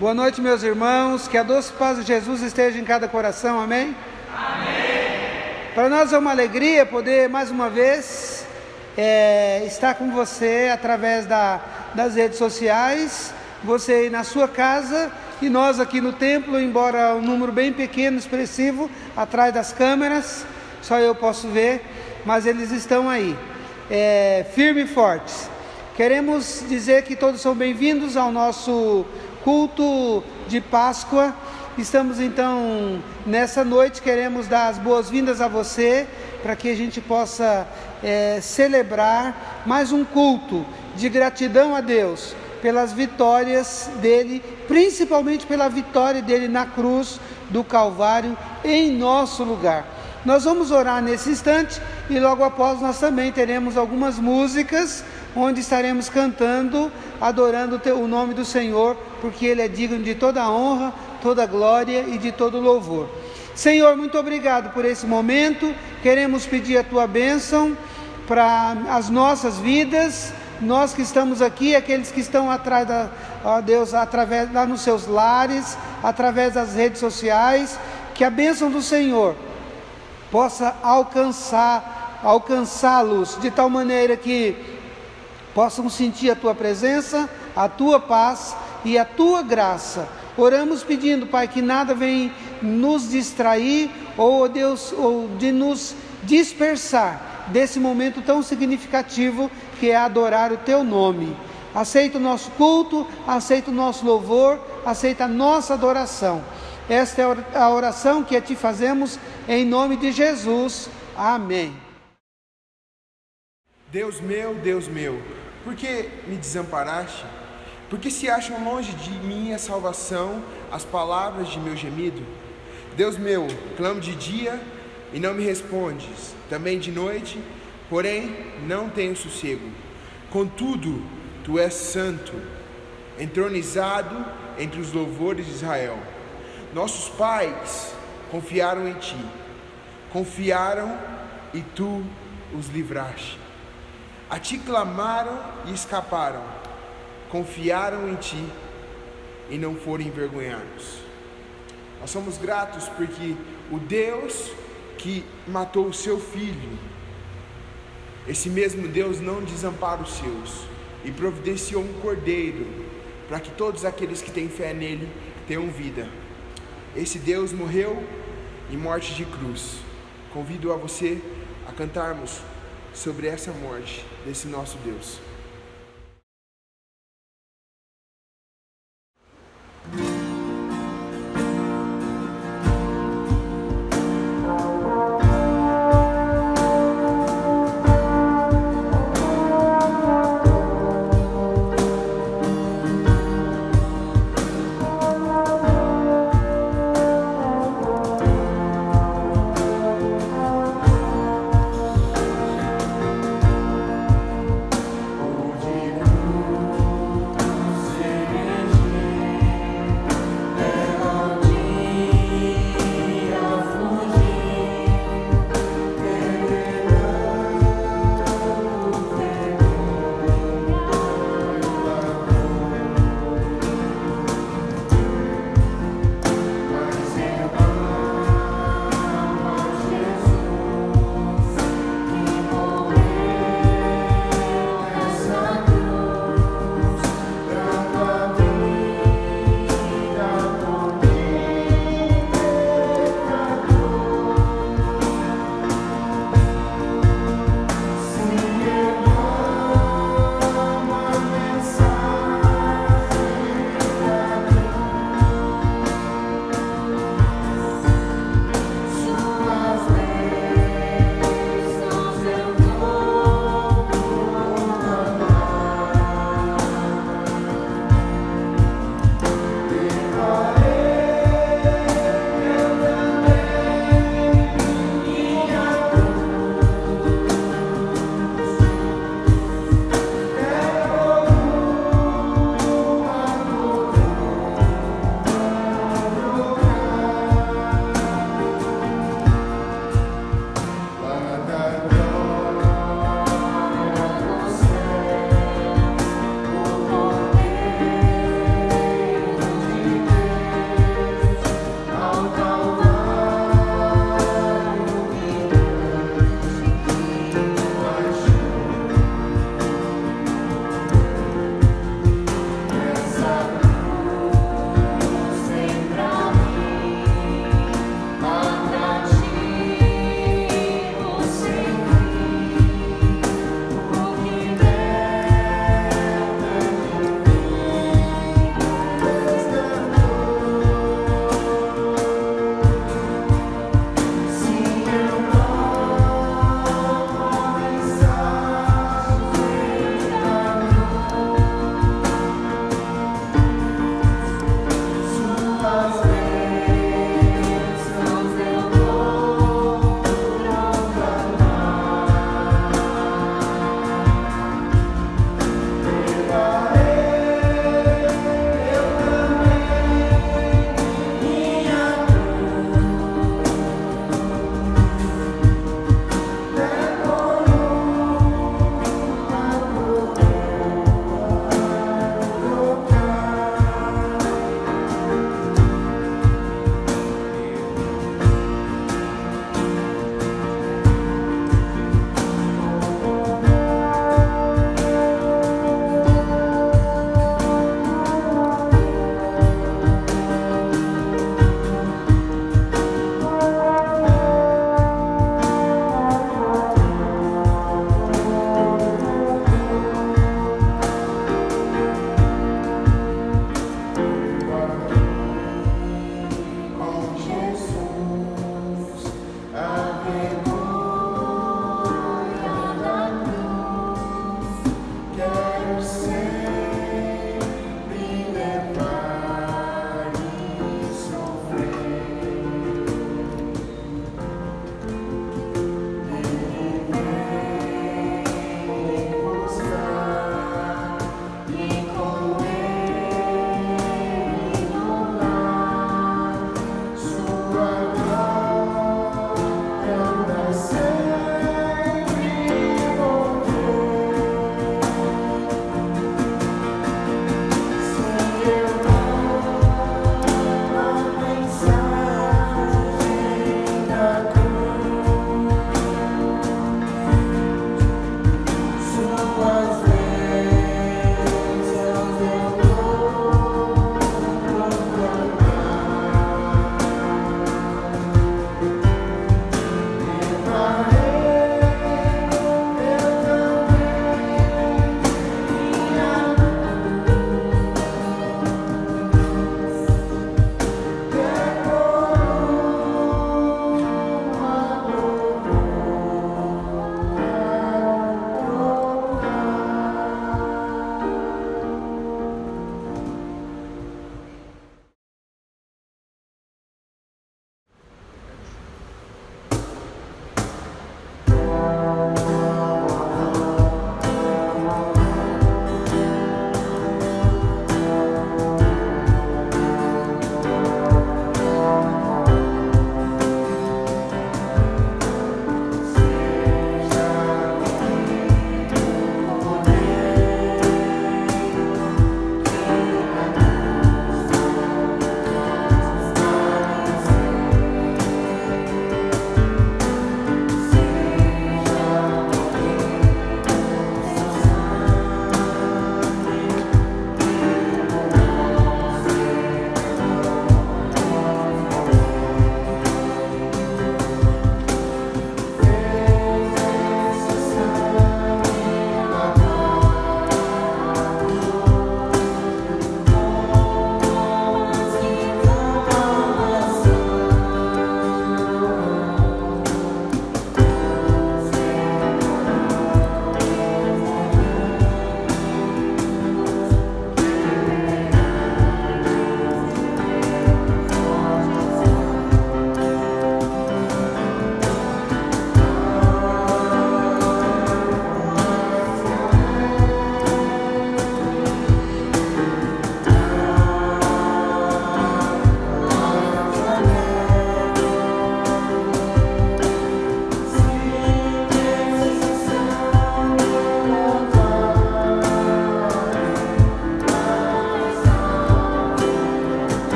Boa noite, meus irmãos, que a doce paz de Jesus esteja em cada coração, amém? Amém. Para nós é uma alegria poder mais uma vez estar com você através das redes sociais, você aí na sua casa e nós aqui no templo, embora um número bem pequeno, expressivo, atrás das câmeras, só eu posso ver, mas eles estão aí, firmes e fortes. Queremos dizer que todos são bem-vindos ao nosso culto de Páscoa. Estamos então nessa noite, queremos dar as boas-vindas a você, para que a gente possa celebrar mais um culto de gratidão a Deus pelas vitórias dele, principalmente pela vitória dele na cruz do Calvário em nosso lugar. Nós vamos orar nesse instante e logo após nós também teremos algumas músicas onde estaremos cantando, adorando o nome do Senhor, porque Ele é digno de toda a honra, toda a glória e de todo louvor. Senhor, muito obrigado por esse momento. Queremos pedir a Tua bênção para as nossas vidas, nós que estamos aqui, aqueles que estão atrás Deus, através lá nos seus lares, através das redes sociais, que a bênção do Senhor possa alcançá-los de tal maneira que possam sentir a Tua presença, a Tua paz e a Tua graça. Oramos pedindo, Pai, que nada venha nos distrair ou de nos dispersar desse momento tão significativo que é adorar o Teu nome. Aceita o nosso culto, aceita o nosso louvor, aceita a nossa adoração. Esta é a oração que te fazemos em nome de Jesus. Amém. Deus meu, por que me desamparaste? Por que se acham longe de mim a salvação, as palavras de meu gemido? Deus meu, clamo de dia e não me respondes, também de noite, porém não tenho sossego. Contudo, Tu és santo, entronizado entre os louvores de Israel. Nossos pais confiaram em Ti, confiaram e Tu os livraste. A Ti clamaram e escaparam, confiaram em Ti e não foram envergonhados. Nós somos gratos porque o Deus que matou o Seu Filho, esse mesmo Deus não desampara os seus e providenciou um cordeiro para que todos aqueles que têm fé nele tenham vida. Esse Deus morreu em morte de cruz. Convido a você a cantarmos sobre essa morte desse nosso Deus.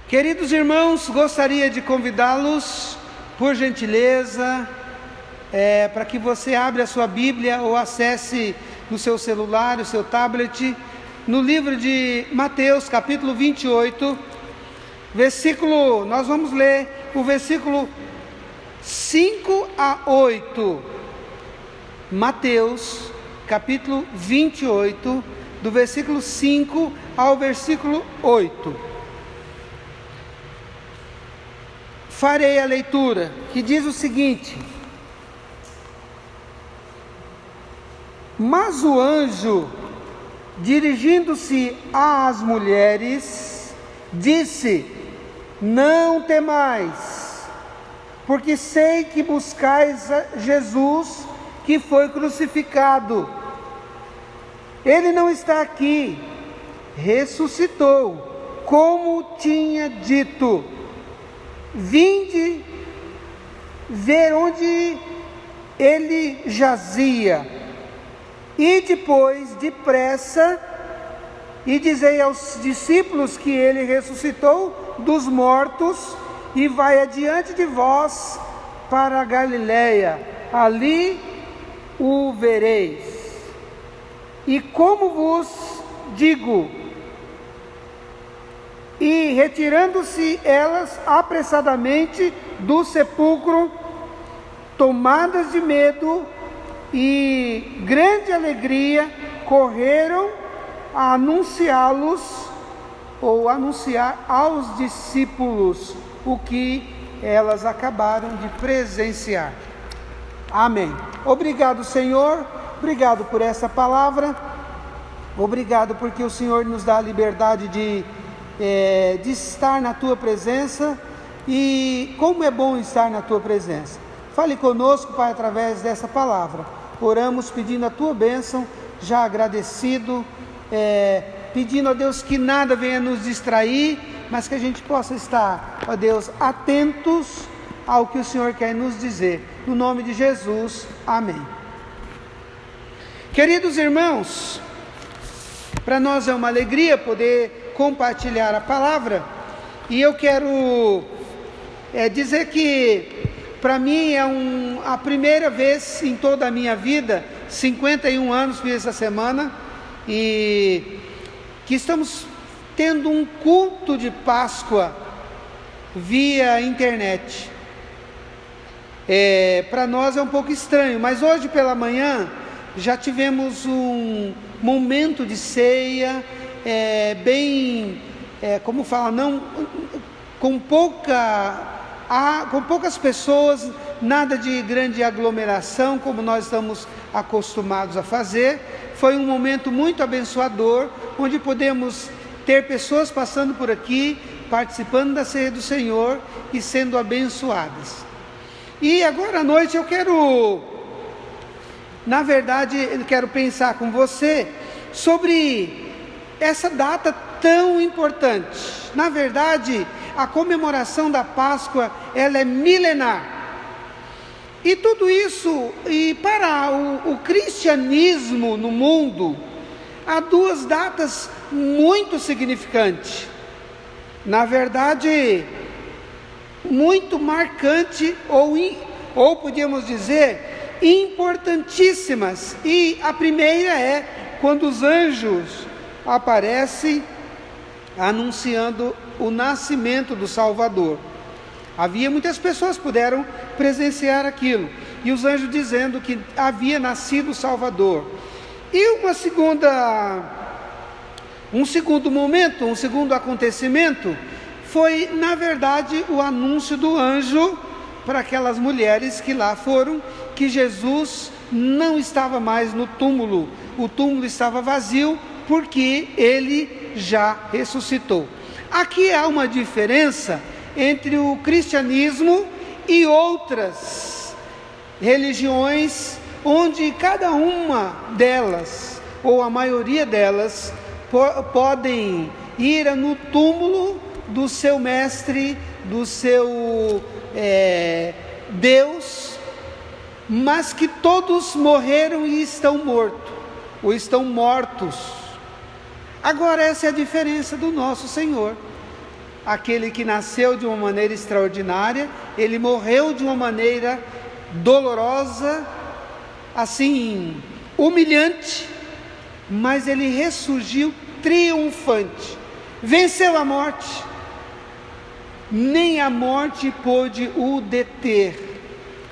Queridos irmãos, gostaria de convidá-los, por gentileza, para que você abra a sua Bíblia ou acesse no seu celular, o seu tablet, no livro de Mateus, capítulo 28, nós vamos ler o versículo 5 a 8. Mateus, capítulo 28, do versículo 5 ao versículo 8. Farei a leitura, que diz o seguinte: Mas o anjo, dirigindo-se às mulheres, disse: Não temais, porque sei que buscais Jesus, que foi crucificado. Ele não está aqui, ressuscitou, como tinha dito. Vinde ver onde ele jazia, e depois, depressa, e dizei aos discípulos que ele ressuscitou dos mortos, e vai adiante de vós para a Galiléia, ali o vereis. E como vos digo, e retirando-se elas apressadamente do sepulcro, tomadas de medo e grande alegria, correram a anunciar aos discípulos o que elas acabaram de presenciar. Amém. Obrigado, Senhor, obrigado por essa palavra, obrigado porque o Senhor nos dá a liberdade de estar na Tua presença, e como é bom estar na Tua presença. Fale conosco, Pai, através dessa palavra. Oramos pedindo a Tua bênção, já agradecido, pedindo a Deus que nada venha nos distrair, mas que a gente possa estar, ó Deus, atentos ao que o Senhor quer nos dizer. No nome de Jesus, amém. Queridos irmãos, para nós é uma alegria poder compartilhar a palavra, e eu quero dizer que para mim é a primeira vez em toda a minha vida, 51 anos fiz essa semana, e que estamos tendo um culto de Páscoa via internet. Para nós é um pouco estranho, mas hoje pela manhã já tivemos um momento de ceia, com poucas pessoas, nada de grande aglomeração como nós estamos acostumados a fazer. Foi um momento muito abençoador, onde podemos ter pessoas passando por aqui, participando da ceia do Senhor e sendo abençoadas. E agora à noite eu quero pensar com você sobre essa data tão importante. Na verdade, a comemoração da Páscoa, ela é milenar. E tudo isso, e para o cristianismo no mundo, há duas datas muito significantes. Na verdade, muito marcante, ou podíamos dizer, importantíssimas. E a primeira é quando os anjos aparecem anunciando o nascimento do Salvador. Havia muitas pessoas que puderam presenciar aquilo, e os anjos dizendo que havia nascido o Salvador. E um segundo acontecimento foi, na verdade, o anúncio do anjo para aquelas mulheres que lá foram, que Jesus não estava mais no túmulo, o túmulo estava vazio, porque ele já ressuscitou. Aqui há uma diferença entre o cristianismo e outras religiões, onde cada uma delas, ou a maioria delas, podem ir no túmulo do seu mestre, do seu Deus, mas que todos morreram e estão mortos. Agora essa é a diferença do nosso Senhor. aquele que nasceu de uma maneira extraordinária, ele morreu de uma maneira dolorosa, assim, humilhante, mas ele ressurgiu triunfante, venceu a morte, nem a morte pôde o deter.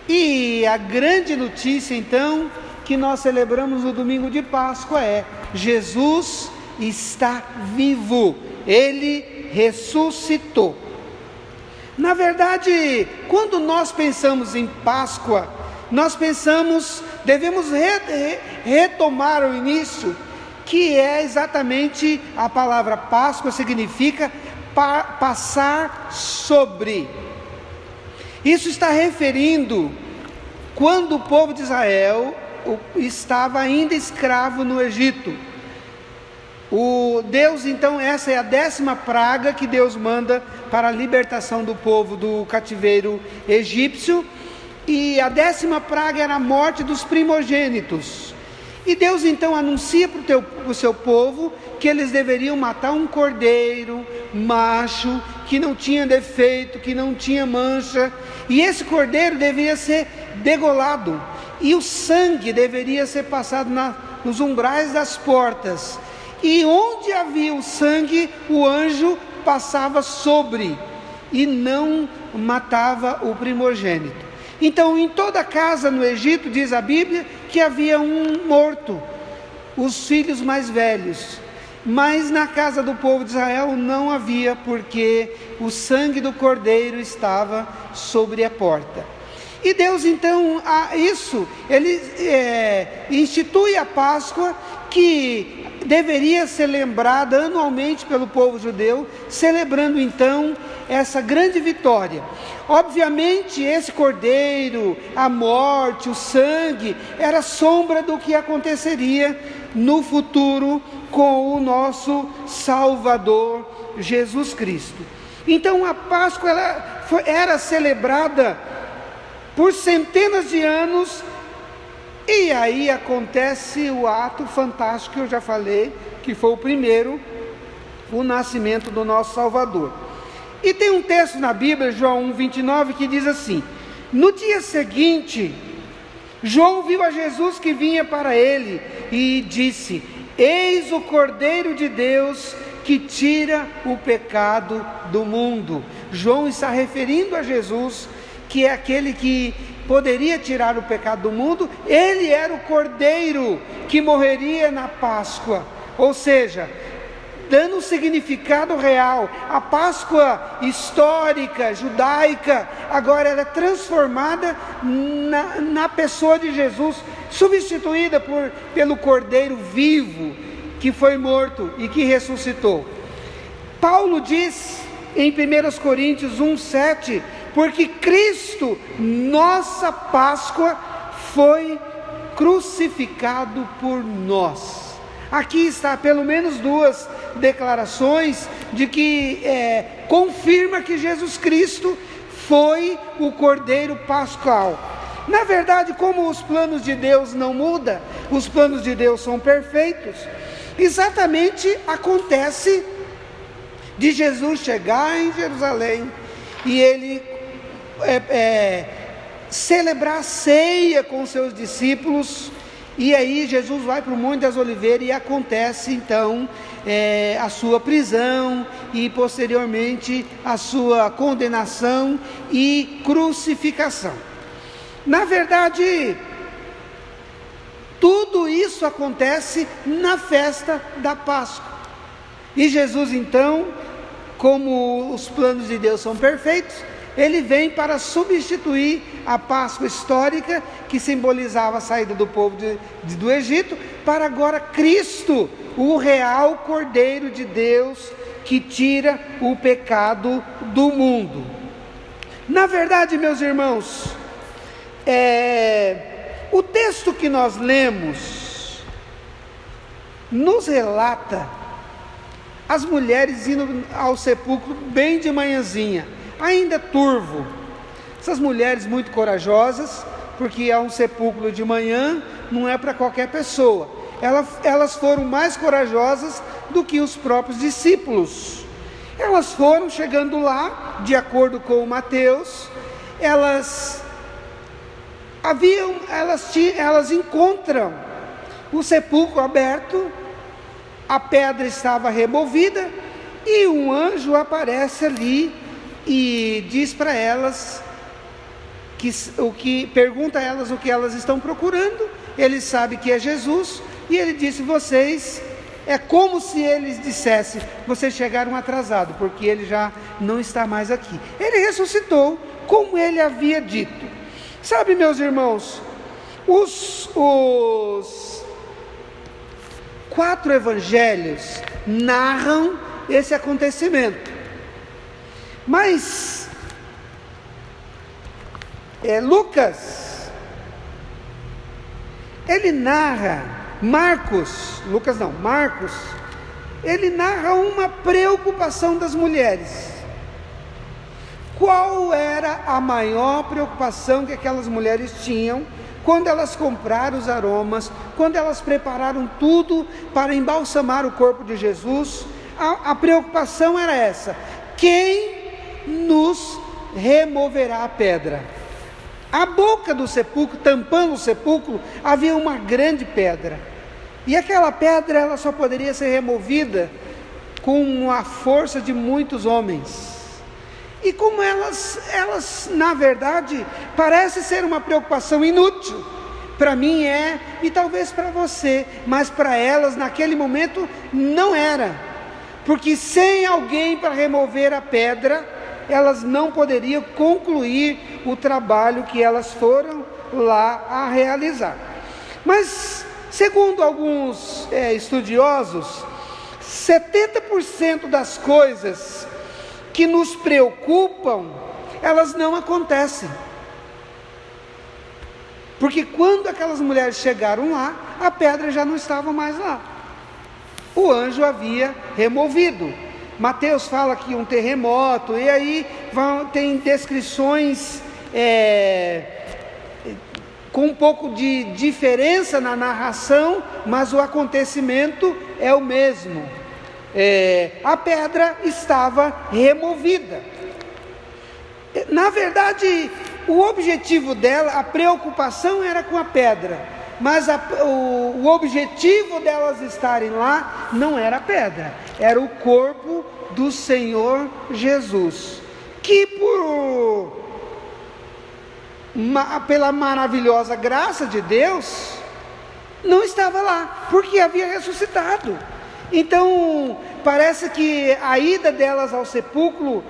E a grande notícia então que nós celebramos no domingo de Páscoa é: Jesus está vivo, ele ressuscitou. Na verdade, quando nós pensamos em Páscoa, nós devemos retomar o início, que é exatamente a palavra Páscoa, significa passar sobre. Isso está referindo quando o povo de Israel estava ainda escravo no Egito. Deus, então, essa é a 10ª praga que Deus manda para a libertação do povo do cativeiro egípcio, e a 10ª praga era a morte dos primogênitos. E Deus então anuncia para o seu povo que eles deveriam matar um cordeiro macho, que não tinha defeito, que não tinha mancha, e esse cordeiro deveria ser degolado, e o sangue deveria ser passado nos umbrais das portas, e onde havia o sangue, o anjo passava sobre, e não matava o primogênito. Então, em toda casa no Egito, diz a Bíblia, que havia um morto, os filhos mais velhos. Mas na casa do povo de Israel não havia, porque o sangue do cordeiro estava sobre a porta. E Deus então, ele institui a Páscoa, que deveria ser lembrada anualmente pelo povo judeu, celebrando então essa grande vitória. Obviamente esse cordeiro, a morte, o sangue, era sombra do que aconteceria no futuro com o nosso Salvador Jesus Cristo. Então a Páscoa era celebrada por centenas de anos, e aí acontece o ato fantástico que eu já falei, que foi o primeiro, o nascimento do nosso Salvador. E tem um texto na Bíblia, João 1:29, que diz assim: no dia seguinte, João viu a Jesus que vinha para ele e disse: eis o Cordeiro de Deus que tira o pecado do mundo. João está referindo a Jesus, que é aquele que poderia tirar o pecado do mundo. Ele era o Cordeiro que morreria na Páscoa, ou seja, dando um significado real. A Páscoa histórica, judaica, agora era transformada na pessoa de Jesus, substituída pelo Cordeiro vivo, que foi morto e que ressuscitou. Paulo diz em 1 Coríntios 1:7, porque Cristo, nossa Páscoa, foi crucificado por nós. Aqui está pelo menos 2 declarações de que confirma que Jesus Cristo foi o Cordeiro Pascal. Na verdade, como os planos de Deus não mudam, os planos de Deus são perfeitos, exatamente acontece de Jesus chegar em Jerusalém e ele celebrar a ceia com seus discípulos. E aí Jesus vai para o Monte das Oliveiras e acontece então a sua prisão e posteriormente a sua condenação e crucificação. Na verdade, tudo isso acontece na festa da Páscoa. E Jesus então, como os planos de Deus são perfeitos, ele vem para substituir a Páscoa histórica, que simbolizava a saída do povo do Egito, para agora Cristo, o real Cordeiro de Deus, que tira o pecado do mundo. Na verdade, meus irmãos, o texto que nós lemos nos relata as mulheres indo ao sepulcro bem de manhãzinha, ainda turvo. Essas mulheres muito corajosas, porque é um sepulcro de manhã, não é para qualquer pessoa. Elas foram mais corajosas do que os próprios discípulos. Elas foram chegando lá, de acordo com Mateus, elas encontram o sepulcro aberto, a pedra estava removida, e um anjo aparece ali e diz para elas pergunta a elas o que elas estão procurando. Ele sabe que é Jesus, e ele disse: vocês, é como se eles dissessem, vocês chegaram atrasados, porque ele já não está mais aqui. Ele ressuscitou, como ele havia dito. Sabe, meus irmãos, os 4 evangelhos narram esse acontecimento, mas Lucas, ele narra, Marcos, ele narra uma preocupação das mulheres. Qual era a maior preocupação que aquelas mulheres tinham quando elas compraram os aromas, quando elas prepararam tudo para embalsamar o corpo de Jesus? A preocupação era essa: quem nos removerá a pedra? A boca do sepulcro, tampando o sepulcro, havia uma grande pedra, e aquela pedra ela só poderia ser removida com a força de muitos homens. E como elas na verdade parece ser uma preocupação inútil, para mim e talvez para você, mas para elas naquele momento não era, porque sem alguém para remover a pedra, elas não poderiam concluir o trabalho que elas foram lá a realizar. Mas segundo alguns estudiosos, 70% das coisas que nos preocupam, elas não acontecem, porque quando aquelas mulheres chegaram lá, a pedra já não estava mais lá, o anjo havia removido. Mateus fala que um terremoto, e aí tem descrições com um pouco de diferença na narração, mas o acontecimento é o mesmo. A pedra estava removida. Na verdade, o objetivo dela, a preocupação era com a pedra, mas o objetivo delas estarem lá não era a pedra, era o corpo do Senhor Jesus, que pela maravilhosa graça de Deus, não estava lá, porque havia ressuscitado. Então, parece que a ida delas ao sepulcro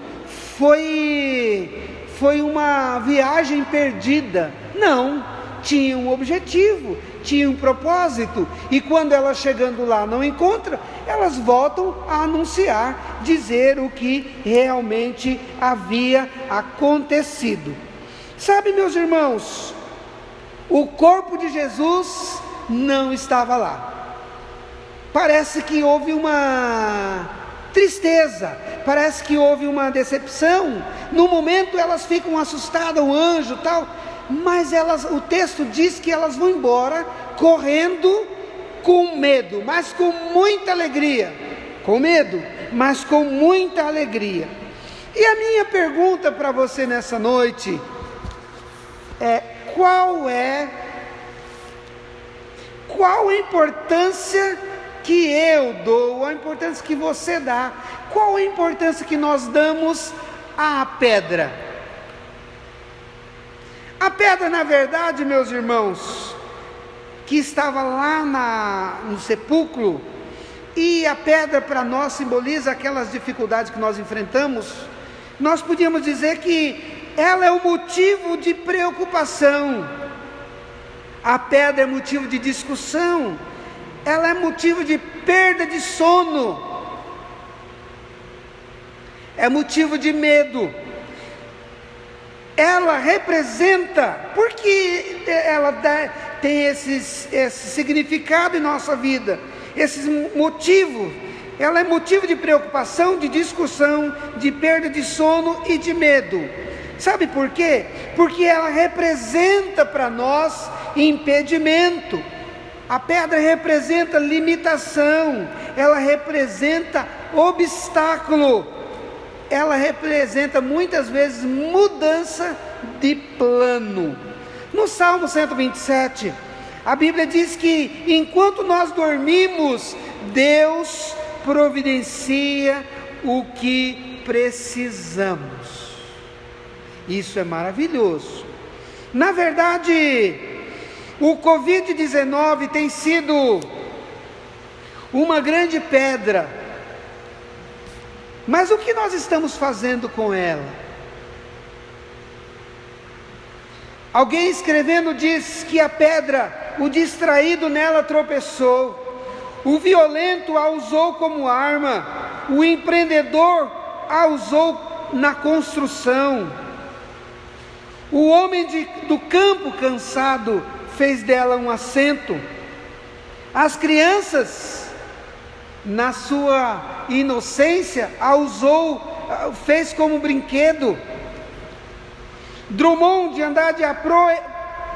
foi uma viagem perdida. Não, tinha um objetivo, tinha um propósito, e quando elas chegando lá não encontram, elas voltam a anunciar, dizer o que realmente havia acontecido. Sabe, meus irmãos, o corpo de Jesus não estava lá. Parece que houve uma tristeza, parece que houve uma decepção. No momento elas ficam assustadas, o anjo tal, mas o texto diz que elas vão embora correndo com medo, mas com muita alegria. Com medo, mas com muita alegria. E a minha pergunta para você nessa noite é: qual a importância que eu dou, a importância que você dá, qual a importância que nós damos à pedra? A pedra, na verdade, meus irmãos, que estava lá no sepulcro, e a pedra para nós simboliza aquelas dificuldades que nós enfrentamos, nós podíamos dizer que ela é o motivo de preocupação, a pedra é motivo de discussão, ela é motivo de perda de sono, é motivo de medo. Ela representa, porque ela tem esse significado em nossa vida, esse motivo, ela é motivo de preocupação, de discussão, de perda de sono e de medo. Sabe por quê? Porque ela representa para nós impedimento. A pedra representa limitação, ela representa obstáculo. ela representa muitas vezes mudança de plano. No Salmo 127, a Bíblia diz que enquanto nós dormimos, Deus providencia o que precisamos. Isso é maravilhoso. Na verdade, o Covid-19 tem sido uma grande pedra, mas o que nós estamos fazendo com ela? Alguém escrevendo diz que a pedra, o distraído nela tropeçou, o violento a usou como arma, o empreendedor a usou na construção, o homem do campo cansado fez dela um assento, as crianças, na sua inocência, a usou, fez como brinquedo. Drummond de Andrade a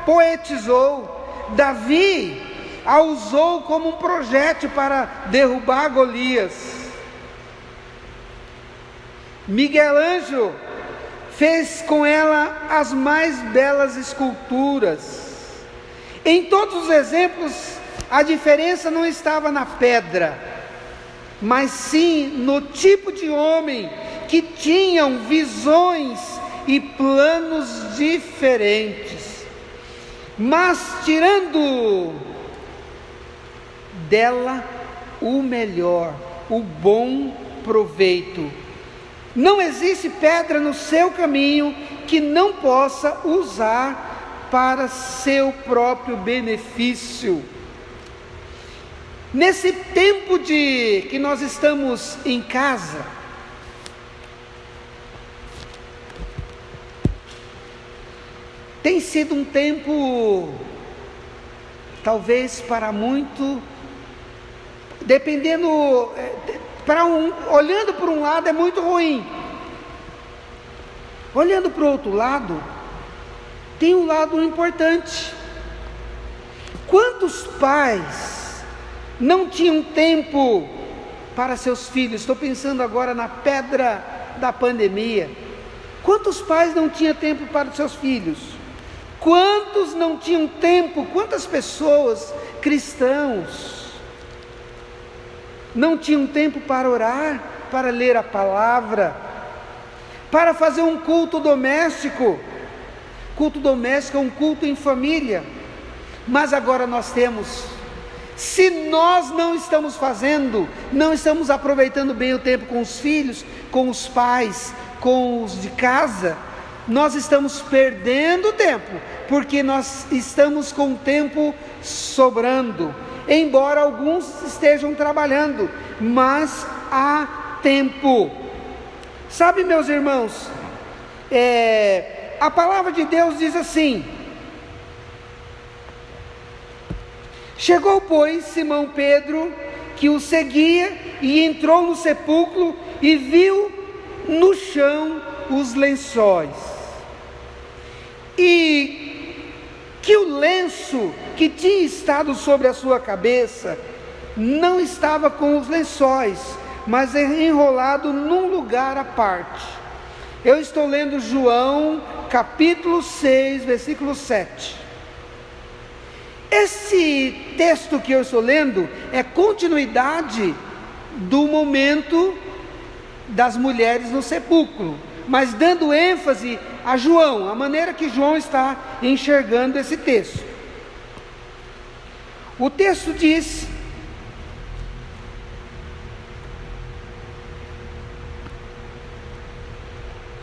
poetizou, Davi a usou como um projétil para derrubar Golias, Miguel Ângelo fez com ela as mais belas esculturas. Em todos os exemplos, a diferença não estava na pedra, mas sim no tipo de homem que tinham visões e planos diferentes, mas tirando dela o melhor, o bom proveito. Não existe pedra no seu caminho que não possa usar para seu próprio benefício. Nesse tempo que nós estamos em casa, tem sido um tempo, talvez para muito, dependendo, olhando por um lado é muito ruim, olhando para o outro lado, tem um lado importante. Quantos pais não tinham tempo para seus filhos? Estou pensando agora na pedra da pandemia. Quantos pais não tinham tempo para os seus filhos? Quantos não tinham tempo? Quantas pessoas, cristãos, não tinham tempo para orar, para ler a palavra, para fazer um culto doméstico? Culto doméstico é um culto em família, mas agora nós temos. Se nós não estamos fazendo, não estamos aproveitando bem o tempo com os filhos, com os pais, com os de casa, nós estamos perdendo tempo, porque nós estamos com o tempo sobrando, embora alguns estejam trabalhando, mas há tempo. Sabe, meus irmãos, a palavra de Deus diz assim: chegou, pois, Simão Pedro, que o seguia, e entrou no sepulcro, e viu no chão os lençóis, e que o lenço que tinha estado sobre a sua cabeça, não estava com os lençóis, mas enrolado num lugar à parte. Eu estou lendo João, capítulo 6, versículo 7. Esse texto que eu estou lendo é continuidade do momento das mulheres no sepulcro, mas dando ênfase a João, a maneira que João está enxergando esse texto. O texto diz: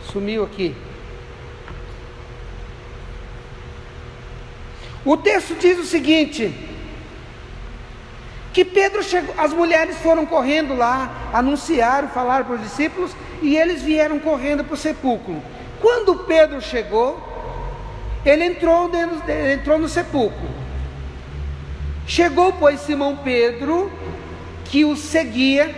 sumiu aqui. O texto diz o seguinte: que Pedro chegou, as mulheres foram correndo lá, anunciaram, falaram para os discípulos, e eles vieram correndo para o sepulcro. Quando Pedro chegou, ele entrou no sepulcro. Chegou, pois, Simão Pedro, que o seguia,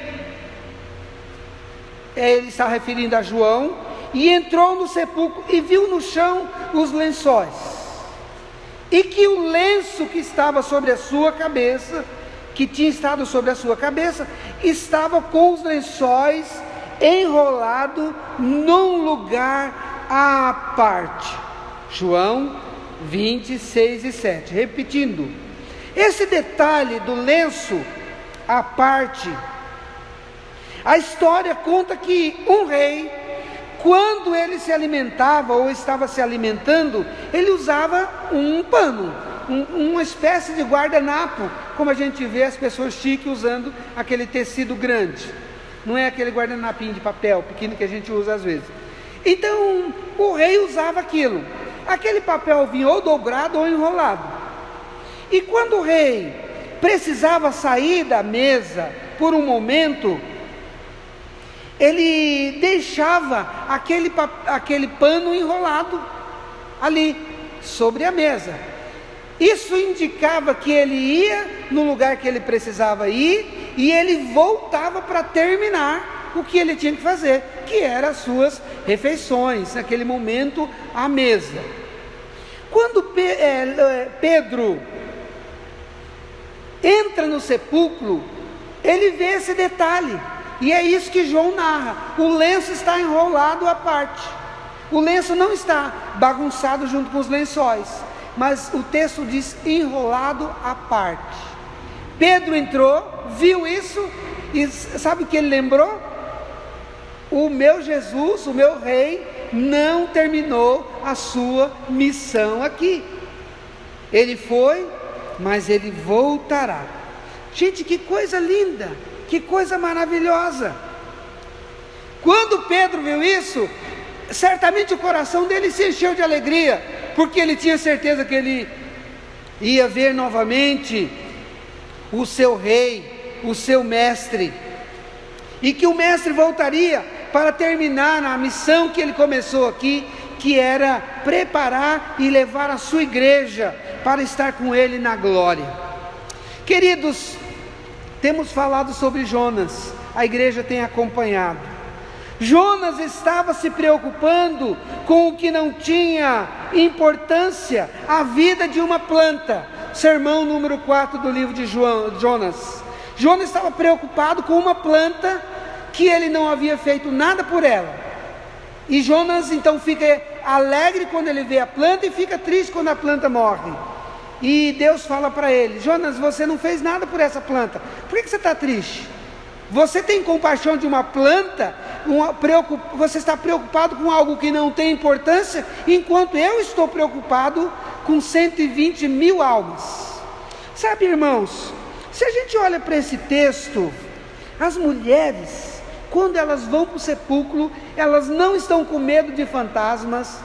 ele está referindo a João, e entrou no sepulcro e viu no chão os lençóis, e que o lenço que estava sobre a sua cabeça, que tinha estado sobre a sua cabeça, estava com os lençóis enrolado num lugar à parte. João 26 e 7. Repetindo, esse detalhe do lenço à parte, a história conta que um rei, quando ele se alimentava ou estava se alimentando, ele usava um pano, uma espécie de guardanapo, como a gente vê as pessoas chiques usando aquele tecido grande. Não é aquele guardanapinho de papel pequeno que a gente usa às vezes. Então o rei usava aquilo. Aquele papel vinha ou dobrado ou enrolado. E quando o rei precisava sair da mesa por um momento, ele deixava aquele pano enrolado ali sobre a mesa. Isso indicava que ele ia no lugar que ele precisava ir e ele voltava para terminar o que ele tinha que fazer, que eram as suas refeições, naquele momento à mesa. Quando Pedro entra no sepulcro, ele vê esse detalhe, e é isso que João narra: o lenço está enrolado à parte, o lenço não está bagunçado junto com os lençóis, mas o texto diz enrolado à parte. Pedro entrou, viu isso, e sabe o que ele lembrou? O meu Jesus, o meu rei, não terminou a sua missão aqui. Ele foi, mas ele voltará. Gente, que coisa linda, que coisa maravilhosa. Quando Pedro viu isso, certamente o coração dele se encheu de alegria, porque ele tinha certeza que ele ia ver novamente o seu rei, o seu mestre, e que o mestre voltaria para terminar a missão que ele começou aqui, que era preparar e levar a sua igreja para estar com ele na glória. Queridos, temos falado sobre Jonas, a igreja tem acompanhado. Jonas estava se preocupando com o que não tinha importância, a vida de uma planta. Sermão número 4 do livro de Jonas. Jonas estava preocupado com uma planta que ele não havia feito nada por ela. E Jonas então fica alegre quando ele vê a planta e fica triste quando a planta morre. E Deus fala para ele: Jonas, você não fez nada por essa planta, por que você está triste? Você tem compaixão de uma planta, você está preocupado com algo que não tem importância, enquanto eu estou preocupado com 120 mil almas. Sabe, irmãos, se a gente olha para esse texto, as mulheres, quando elas vão para o sepulcro, elas não estão com medo de fantasmas,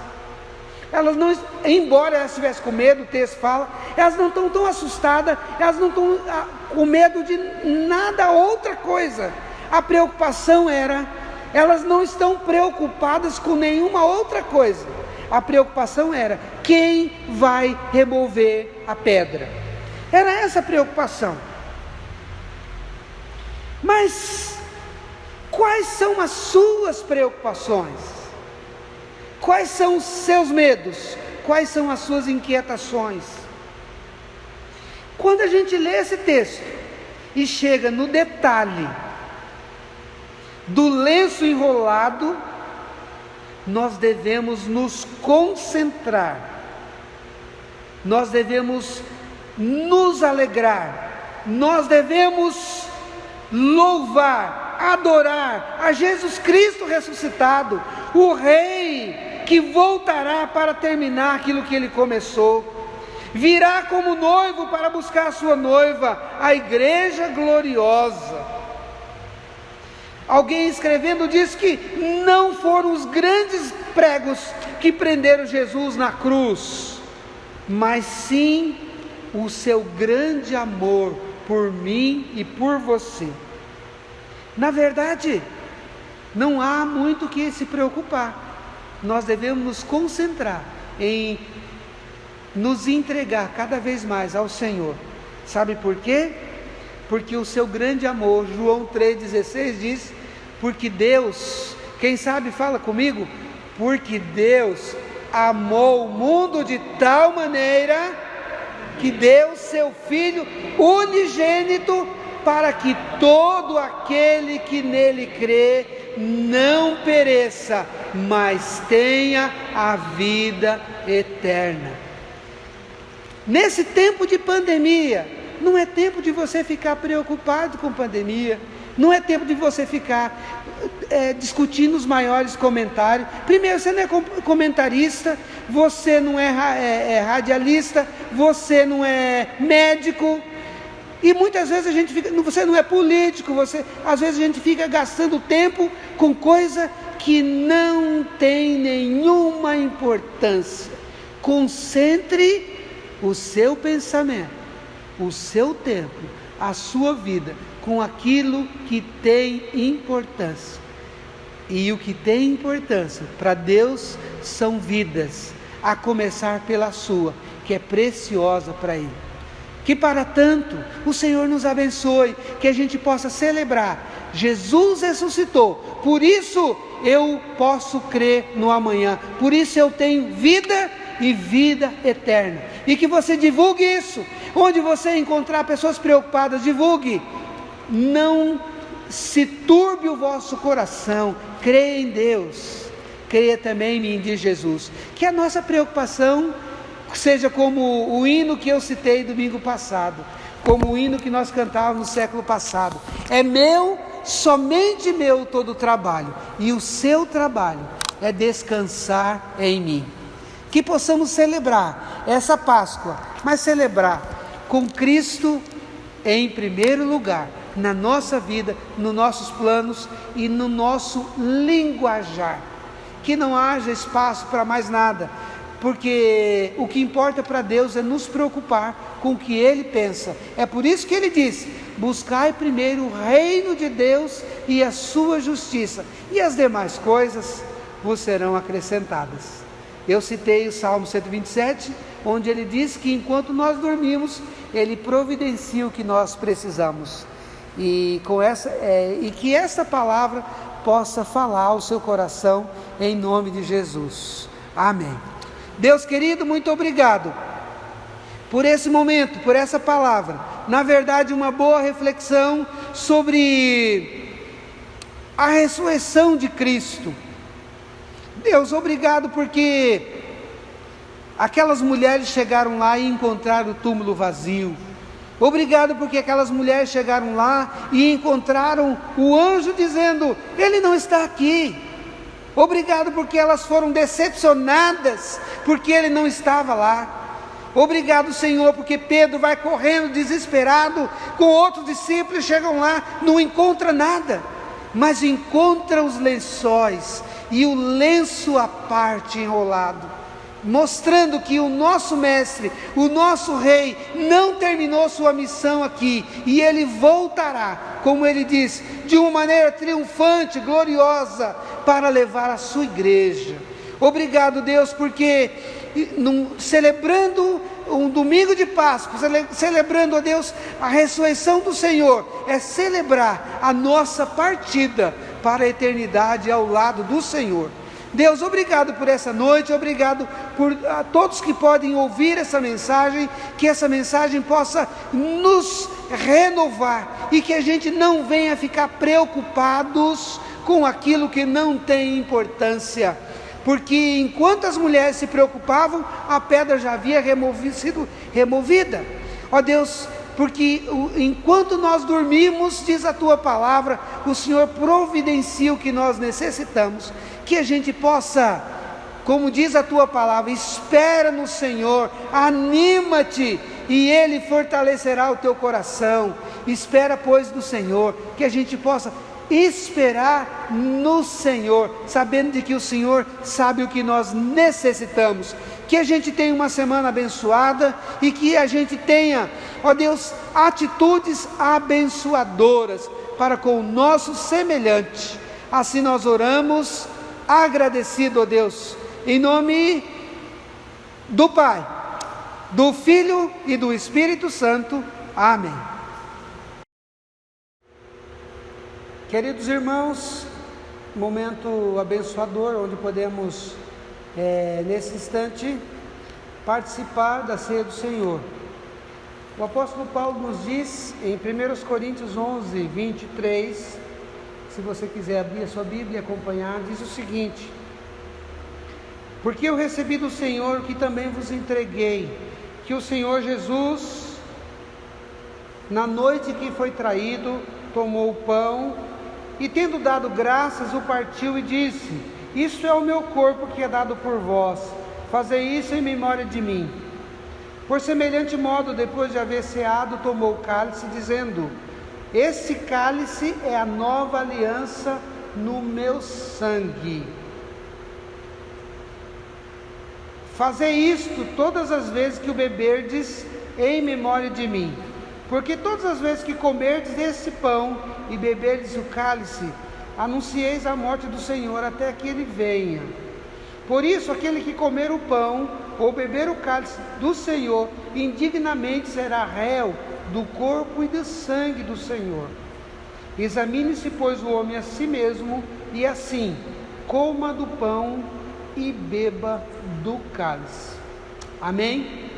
elas não, embora elas estivessem com medo, o texto fala, elas não estão tão assustadas, elas não estão com medo de nada outra coisa. A preocupação era, elas não estão preocupadas com nenhuma outra coisa. A preocupação era, quem vai remover a pedra? Era essa a preocupação. Mas quais são as suas preocupações? Quais são os seus medos? Quais são as suas inquietações? Quando a gente lê esse texto e chega no detalhe do lenço enrolado, nós devemos nos concentrar, nós devemos nos alegrar, nós devemos louvar, adorar a Jesus Cristo ressuscitado, o Rei que voltará para terminar aquilo que ele começou, virá como noivo para buscar a sua noiva, a igreja gloriosa. Alguém escrevendo diz que não foram os grandes pregos que prenderam Jesus na cruz, mas sim o seu grande amor por mim e por você. Na verdade, não há muito que se preocupar. Nós devemos nos concentrar em nos entregar cada vez mais ao Senhor. Sabe por quê? Porque o seu grande amor, João 3,16 diz, porque Deus, quem sabe fala comigo, porque Deus amou o mundo de tal maneira que deu seu Filho unigênito, para que todo aquele que nele crê não pereça, mas tenha a vida eterna. Nesse tempo de pandemia, não é tempo de você ficar preocupado com pandemia, não é tempo de você ficar discutindo os maiores comentários. Primeiro, você não é comentarista, você não é radialista, você não é médico, e muitas vezes a gente fica, você não é político, às vezes a gente fica gastando tempo com coisa que não tem nenhuma importância. Concentre o seu pensamento, o seu tempo, a sua vida com aquilo que tem importância. E o que tem importância para Deus são vidas, a começar pela sua, que é preciosa para Ele. Que para tanto o Senhor nos abençoe, que a gente possa celebrar. Jesus ressuscitou, por isso eu posso crer no amanhã, por isso eu tenho vida e vida eterna. E que você divulgue isso, onde você encontrar pessoas preocupadas, divulgue. Não se turbe o vosso coração, creia em Deus, creia também em mim, diz Jesus. Que a nossa preocupação seja como o hino que eu citei domingo passado, como o hino que nós cantávamos no século passado: é meu, somente meu todo o trabalho, e o seu trabalho é descansar em mim. Que possamos celebrar essa Páscoa, mas celebrar com Cristo em primeiro lugar, na nossa vida, nos nossos planos e no nosso linguajar. Que não haja espaço para mais nada, porque o que importa para Deus é nos preocupar com o que Ele pensa. É por isso que Ele diz: buscai primeiro o reino de Deus e a sua justiça, e as demais coisas vos serão acrescentadas. Eu citei o Salmo 127, onde ele diz que enquanto nós dormimos, Ele providencia o que nós precisamos. E que essa palavra possa falar ao seu coração, em nome de Jesus. Amém. Deus querido, muito obrigado por esse momento, por essa palavra. Na verdade, uma boa reflexão sobre a ressurreição de Cristo. Deus, obrigado porque aquelas mulheres chegaram lá e encontraram o túmulo vazio. Obrigado porque aquelas mulheres chegaram lá e encontraram o anjo dizendo: Ele não está aqui. Obrigado porque elas foram decepcionadas porque Ele não estava lá. Obrigado, Senhor, porque Pedro vai correndo desesperado com outros discípulos, chegam lá, não encontra nada, mas encontra os lençóis e o lenço à parte enrolado, mostrando que o nosso mestre, o nosso rei, não terminou sua missão aqui, e ele voltará, como ele diz, de uma maneira triunfante, gloriosa, para levar a sua igreja. Obrigado, Deus, porque celebrando um domingo de Páscoa, celebrando, ó Deus, a ressurreição do Senhor, é celebrar a nossa partida para a eternidade ao lado do Senhor. Deus, obrigado por essa noite, obrigado por todos que podem ouvir essa mensagem, que essa mensagem possa nos renovar e que a gente não venha ficar preocupados com aquilo que não tem importância, porque enquanto as mulheres se preocupavam, a pedra já havia sido removida. Ó Deus, porque enquanto nós dormimos, diz a Tua palavra, o Senhor providencia o que nós necessitamos, que a gente possa, como diz a Tua palavra, espera no Senhor, anima-te e Ele fortalecerá o teu coração. Espera, pois, do Senhor, que a gente possa esperar no Senhor, sabendo de que o Senhor sabe o que nós necessitamos. Que a gente tenha uma semana abençoada e que a gente tenha, ó Deus, atitudes abençoadoras para com o nosso semelhante. Assim nós oramos, agradecido, ó Deus, em nome do Pai, do Filho e do Espírito Santo. Amém. Queridos irmãos, momento abençoador, onde podemos, nesse instante, participar da ceia do Senhor. O apóstolo Paulo nos diz, em 1 Coríntios 11, 23, se você quiser abrir a sua Bíblia e acompanhar, diz o seguinte: porque eu recebi do Senhor que também vos entreguei, que o Senhor Jesus, na noite que foi traído, tomou o pão e, tendo dado graças, o partiu e disse: isso é o meu corpo que é dado por vós, fazei isso em memória de mim. Por semelhante modo, depois de haver ceado, tomou o cálice, dizendo: esse cálice é a nova aliança no meu sangue. Fazei isto todas as vezes que o beberdes em memória de mim. Porque todas as vezes que comerdes esse pão e beberdes o cálice, anuncieis a morte do Senhor até que Ele venha. Por isso, aquele que comer o pão ou beber o cálice do Senhor, indignamente será réu do corpo e do sangue do Senhor. Examine-se, pois, o homem a si mesmo, e assim coma do pão e beba do cálice. Amém?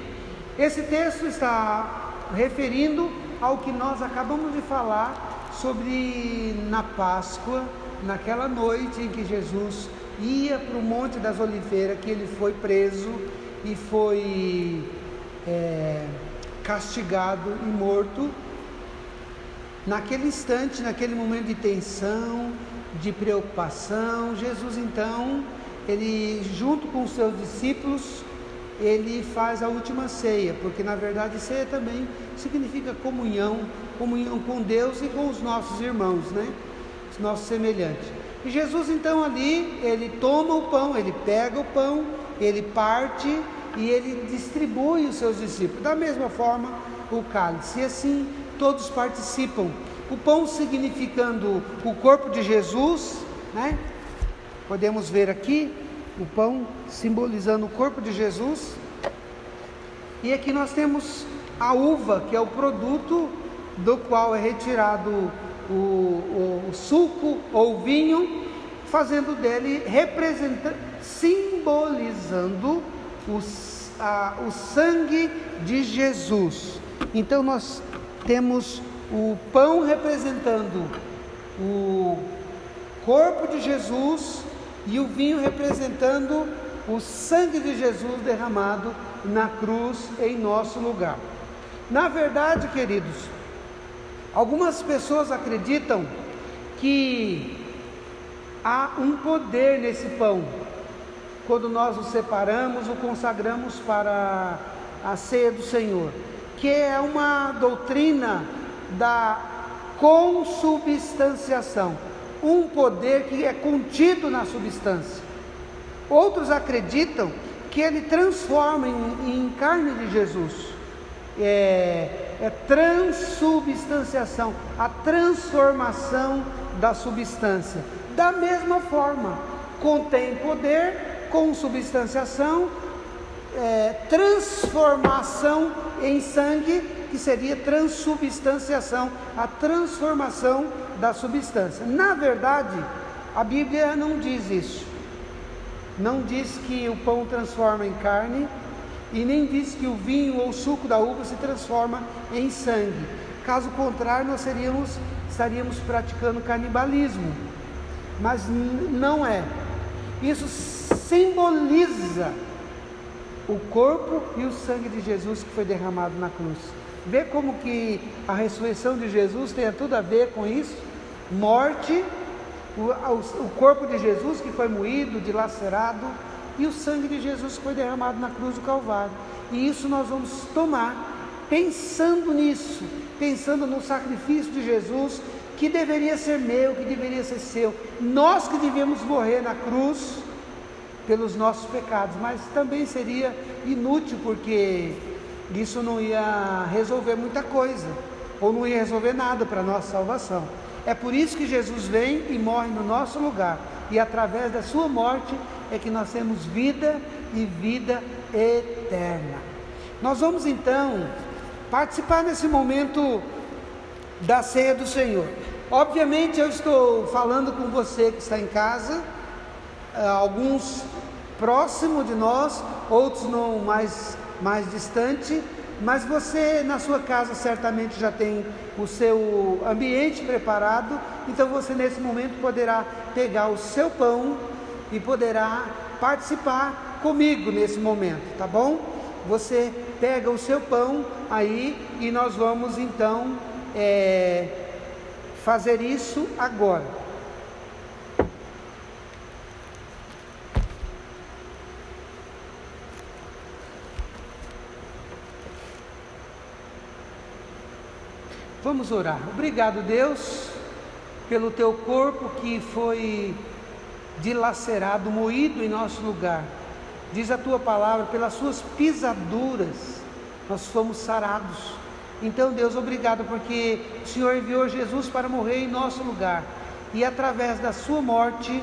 Esse texto está referindo ao que nós acabamos de falar sobre na Páscoa, naquela noite em que Jesus ia para o Monte das Oliveiras, que ele foi preso e foi castigado e morto. Naquele instante, naquele momento de tensão, de preocupação, Jesus então, ele junto com os seus discípulos, ele faz a última ceia, porque na verdade ceia também significa comunhão com Deus e com os nossos irmãos, né? Os nossos semelhantes. E Jesus então ali, ele toma o pão, ele pega o pão, ele parte e ele distribui os seus discípulos. Da mesma forma, o cálice. E assim todos participam. O pão significando o corpo de Jesus, né? Podemos ver aqui o pão simbolizando o corpo de Jesus. E aqui nós temos a uva, que é o produto do qual é retirado o suco ou vinho, fazendo dele, simbolizando o sangue de Jesus. Então nós temos o pão representando o corpo de Jesus e o vinho representando o sangue de Jesus derramado na cruz em nosso lugar. Na verdade, queridos, algumas pessoas acreditam que há um poder nesse pão. Quando nós o separamos, o consagramos para a ceia do Senhor, que é uma doutrina da consubstanciação, um poder que é contido na substância. Outros acreditam que ele transforma em carne de Jesus, transubstanciação, a transformação da substância. Da mesma forma, contém poder, consubstanciação, transformação em sangue, que seria transubstanciação, a transformação da substância. Na verdade, a Bíblia não diz isso. Não diz que o pão transforma em carne, e nem diz que o vinho ou o suco da uva se transforma em sangue. Caso contrário, nós estaríamos praticando canibalismo. Mas não é. Isso simboliza o corpo e o sangue de Jesus que foi derramado na cruz. Vê como que a ressurreição de Jesus tem tudo a ver com isso? Morte, o corpo de Jesus que foi moído, dilacerado, e o sangue de Jesus que foi derramado na cruz do Calvário. E isso nós vamos tomar pensando nisso, pensando no sacrifício de Jesus, que deveria ser meu, que deveria ser seu. Nós que devíamos morrer na cruz pelos nossos pecados, mas também seria inútil, porque isso não ia resolver muita coisa, ou não ia resolver nada para a nossa salvação. É por isso que Jesus vem e morre no nosso lugar, e através da sua morte é que nós temos vida e vida eterna. Nós vamos então participar nesse momento da ceia do Senhor. Obviamente eu estou falando com você que está em casa, alguns próximo de nós, outros não mais distante, mas você na sua casa certamente já tem o seu ambiente preparado, então você nesse momento poderá pegar o seu pão e poderá participar comigo nesse momento, tá bom? Você pega o seu pão aí e nós vamos então fazer isso agora. Vamos orar. Obrigado, Deus, pelo teu corpo que foi dilacerado, moído em nosso lugar. Diz a tua palavra, pelas suas pisaduras nós fomos sarados. Então, Deus, obrigado porque o Senhor enviou Jesus para morrer em nosso lugar. E através da sua morte,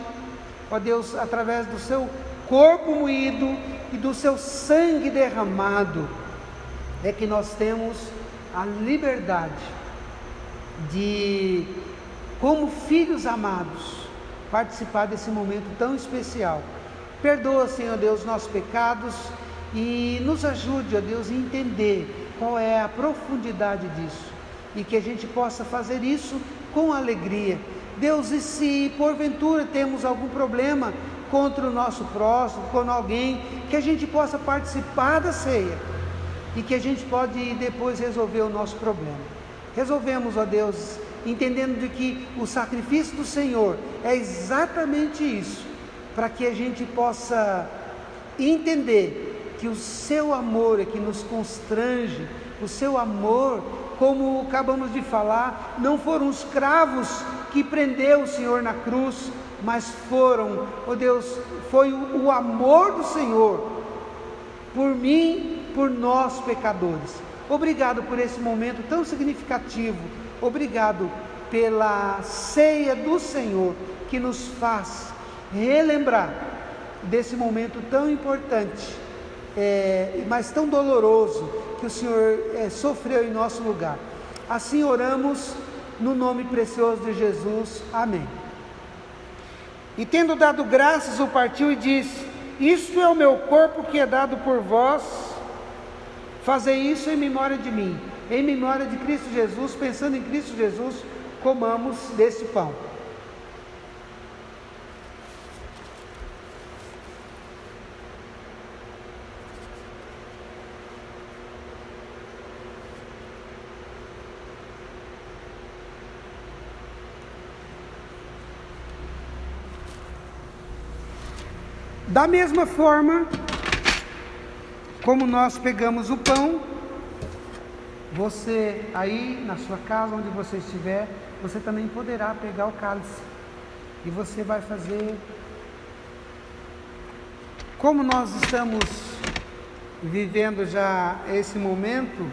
ó Deus, através do seu corpo moído e do seu sangue derramado, é que nós temos a liberdade de, como filhos amados, participar desse momento tão especial. Perdoa, Senhor Deus, nossos pecados e nos ajude, ó Deus, a entender qual é a profundidade disso e que a gente possa fazer isso com alegria. Deus, e se porventura temos algum problema contra o nosso próximo, com alguém, que a gente possa participar da ceia e que a gente pode depois resolver o nosso problema. Resolvemos, ó Deus, entendendo de que o sacrifício do Senhor é exatamente isso, para que a gente possa entender que o seu amor é que nos constrange, o seu amor, como acabamos de falar, não foram os cravos que prendeu o Senhor na cruz, mas foram, ó Deus, foi o amor do Senhor por mim, por nós pecadores. Obrigado por esse momento tão significativo, obrigado pela ceia do Senhor, que nos faz relembrar desse momento tão importante, mas tão doloroso, que o Senhor sofreu em nosso lugar. Assim oramos no nome precioso de Jesus, amém. E tendo dado graças, o partiu e disse: isto é o meu corpo que é dado por vós, fazei isso em memória de mim. Em memória de Cristo Jesus, pensando em Cristo Jesus, comamos desse pão. Da mesma forma, como nós pegamos o pão, você aí na sua casa, onde você estiver, você também poderá pegar o cálice. E você vai fazer, como nós estamos vivendo já esse momento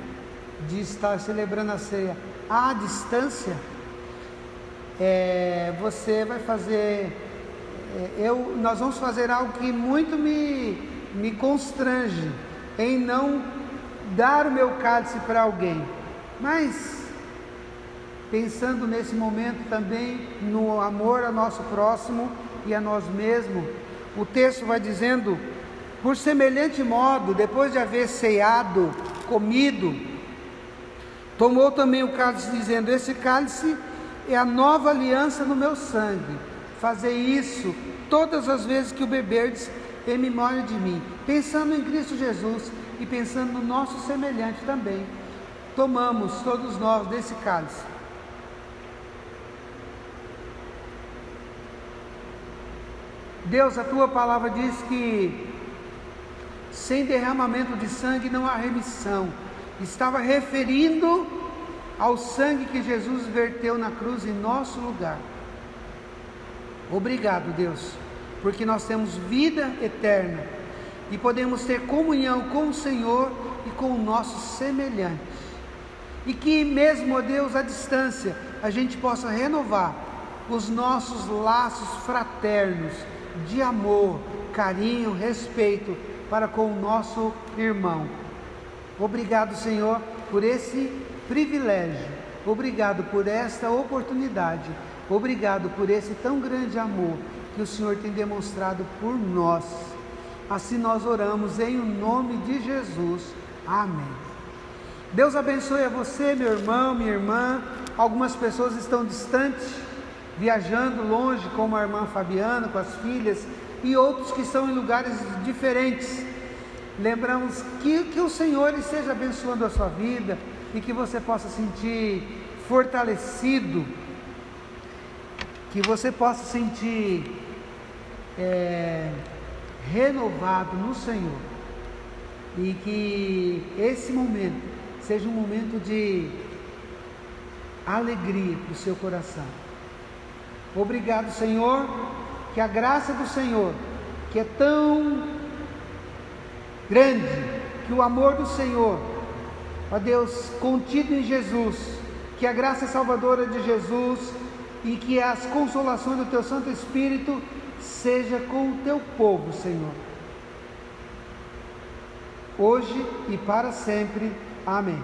de estar celebrando a ceia à distância, você vai fazer, nós vamos fazer algo que muito me constrange, em não dar o meu cálice para alguém, mas pensando nesse momento também no amor ao nosso próximo e a nós mesmos, o texto vai dizendo: por semelhante modo, depois de haver ceado, comido, tomou também o cálice, dizendo: esse cálice é a nova aliança no meu sangue, fazei isso todas as vezes que o beberdes em memória de mim. Pensando em Cristo Jesus e pensando no nosso semelhante também, tomamos todos nós desse cálice. Deus, a tua palavra diz que sem derramamento de sangue não há remissão. Estava referindo ao sangue que Jesus verteu na cruz em nosso lugar. Obrigado, Deus, porque nós temos vida eterna e podemos ter comunhão com o Senhor e com o nosso semelhante. E que mesmo, ó Deus, à distância, a gente possa renovar os nossos laços fraternos de amor, carinho, respeito para com o nosso irmão. Obrigado, Senhor, por esse privilégio. Obrigado por esta oportunidade. Obrigado por esse tão grande amor que o Senhor tem demonstrado por nós. Assim nós oramos em o nome de Jesus. Amém. Deus abençoe a você, meu irmão, minha irmã. Algumas pessoas estão distantes, viajando longe, como a irmã Fabiana com as filhas, e outros que estão em lugares diferentes. Lembramos que o Senhor esteja abençoando a sua vida e que você possa sentir fortalecido, que você possa sentir renovado no Senhor, e que esse momento seja um momento de alegria para o seu coração. Obrigado, Senhor, que a graça do Senhor, que é tão grande, que o amor do Senhor, ó Deus, contido em Jesus, que a graça salvadora de Jesus e que as consolações do Teu Santo Espírito seja com o Teu povo, Senhor, hoje e para sempre. Amém.